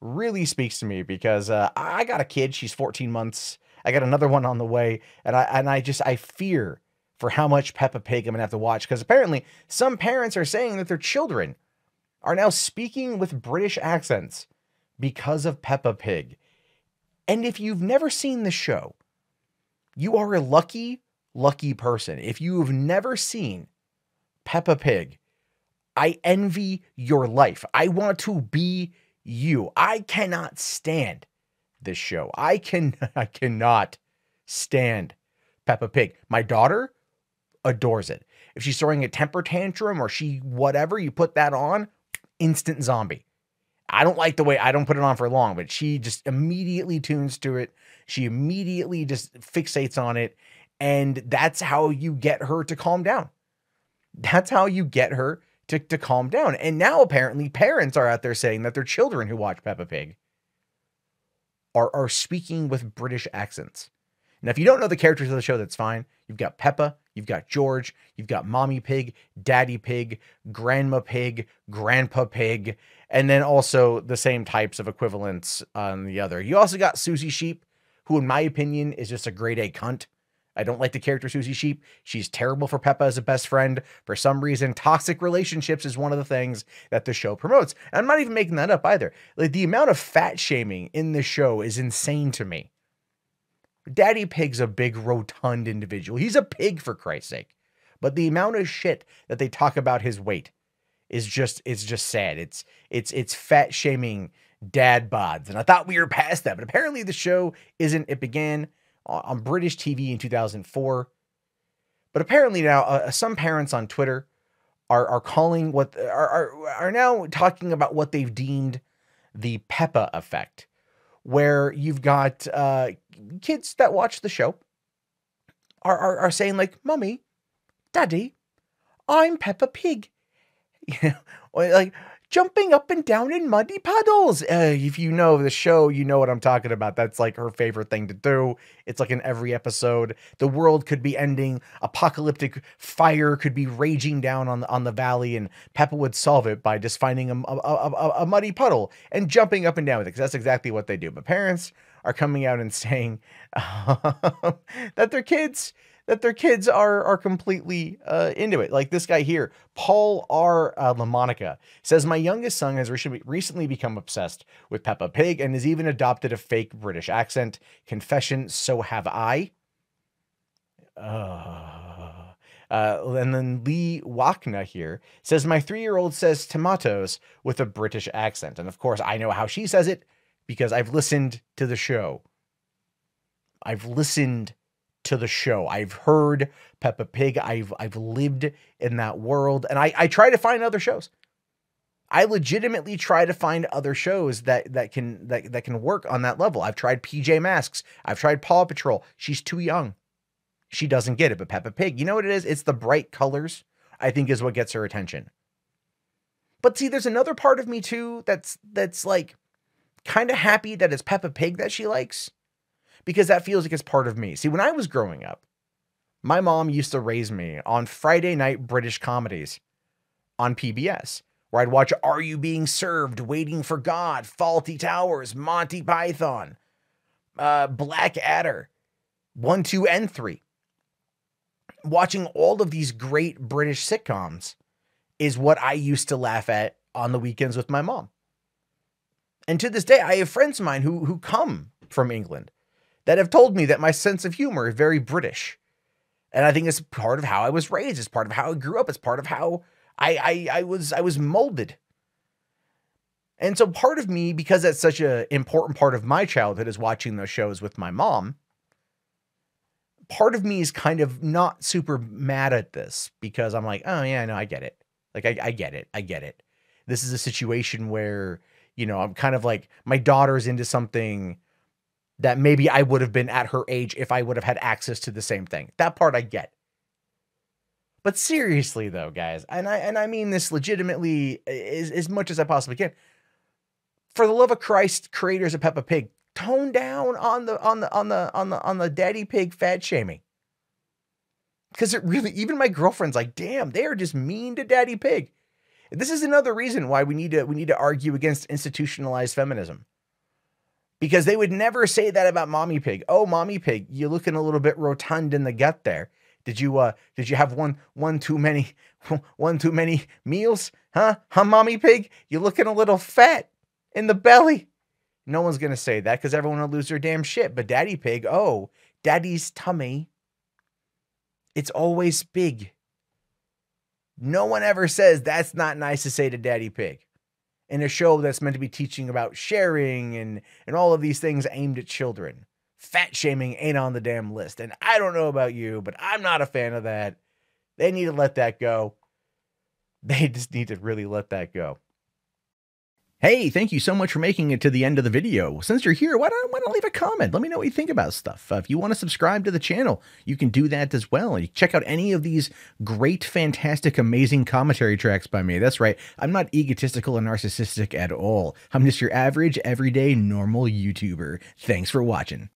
really speaks to me because I got a kid. She's 14 months. I got another one on the way, and I fear for how much Peppa Pig I'm gonna have to watch because apparently some parents are saying that their children are now speaking with British accents because of Peppa Pig. And if you've never seen the show, you are a lucky, lucky person. If you have never seen Peppa Pig, I envy your life. I want to be you. I cannot stand this show. I cannot stand Peppa Pig. My daughter adores it. If she's throwing a temper tantrum or she whatever, you put that on, instant zombie. I don't like the way I don't put it on for long, but she just immediately tunes to it. She immediately just fixates on it. And that's how you get her to calm down. That's how you get her to calm down. And now apparently parents are out there saying that their children who watch Peppa Pig are speaking with British accents. Now, if you don't know the characters of the show, that's fine. You've got Peppa, you've got George, you've got Mommy Pig, Daddy Pig, Grandma Pig, Grandpa Pig, and then also the same types of equivalents on the other. You also got Susie Sheep, who in my opinion is just a grade A cunt. I don't like the character Susie Sheep. She's terrible for Peppa as a best friend. For some reason, toxic relationships is one of the things that the show promotes. And I'm not even making that up either. Like, the amount of fat shaming in this show is insane to me. Daddy Pig's a big, rotund individual. He's a pig, for Christ's sake. But the amount of shit that they talk about his weight is just sad. It's fat shaming dad bods. And I thought we were past that, but apparently the show isn't. It began on British TV in 2004. But apparently now some parents on Twitter are calling what are now talking about what they've deemed the Peppa effect, where you've got kids that watch the show are saying like, "Mommy, Daddy, I'm Peppa Pig." You know, or like jumping up and down in muddy puddles. If you know the show, you know what I'm talking about. That's like her favorite thing to do. It's like in every episode, the world could be ending, apocalyptic fire could be raging down on the valley, and Peppa would solve it by just finding a muddy puddle and jumping up and down with it, because that's exactly what they do. But parents are coming out and saying that their kids are completely into it. Like this guy here, Paul R. LaMonica, says, "My youngest son has recently become obsessed with Peppa Pig and has even adopted a fake British accent. Confession, so have I." And then Lee Wakna here says, "My 3-year-old says tomatoes with a British accent." And of course, I know how she says it because I've listened to the show. I've heard Peppa Pig. I've lived in that world, and I try to find other shows. I legitimately try to find other shows that can work on that level. I've tried PJ Masks. I've tried Paw Patrol. She's too young. She doesn't get it. But Peppa Pig, you know what it is? It's the bright colors, I think, is what gets her attention. But see, there's another part of me too that's like kind of happy that it's Peppa Pig that she likes, because that feels like it's part of me. See, when I was growing up, my mom used to raise me on Friday night British comedies on PBS, where I'd watch Are You Being Served, Waiting for God, Faulty Towers, Monty Python, Blackadder, 1, 2, and 3. Watching all of these great British sitcoms is what I used to laugh at on the weekends with my mom. And to this day, I have friends of mine who come from England that have told me that my sense of humor is very British. And I think it's part of how I was raised. It's part of how I grew up. It's part of how I was molded. And so part of me, because that's such an important part of my childhood, is watching those shows with my mom. Part of me is kind of not super mad at this, because I'm like, oh yeah, no, I get it. Like, I get it. I get it. This is a situation where, you know, I'm kind of like, my daughter's into something that maybe I would have been at her age if I would have had access to the same thing. That part I get. But seriously though, guys, and I mean this legitimately as much as I possibly can. For the love of Christ, creators of Peppa Pig, tone down on the Daddy Pig fat shaming. Because it really, even my girlfriend's like, damn, they are just mean to Daddy Pig. This is another reason why we need to argue against institutionalized feminism. because they would never say that about Mommy Pig. Oh, Mommy Pig, you're looking a little bit rotund in the gut there. Did you have one too many one too many meals? Huh? Huh, Mommy Pig? You're looking a little fat in the belly. No one's gonna say that because everyone will lose their damn shit. But Daddy Pig, oh, Daddy's tummy, it's always big. No one ever says that's not nice to say to Daddy Pig in a show that's meant to be teaching about sharing and all of these things aimed at children. Fat shaming ain't on the damn list. And I don't know about you, but I'm not a fan of that. They need to let that go. They just need to really let that go. Hey, thank you so much for making it to the end of the video. Since you're here, why don't leave a comment? Let me know what you think about stuff. If you want to subscribe to the channel, you can do that as well. You check out any of these great, fantastic, amazing commentary tracks by me. That's right. I'm not egotistical or narcissistic at all. I'm just your average, everyday, normal YouTuber. Thanks for watching.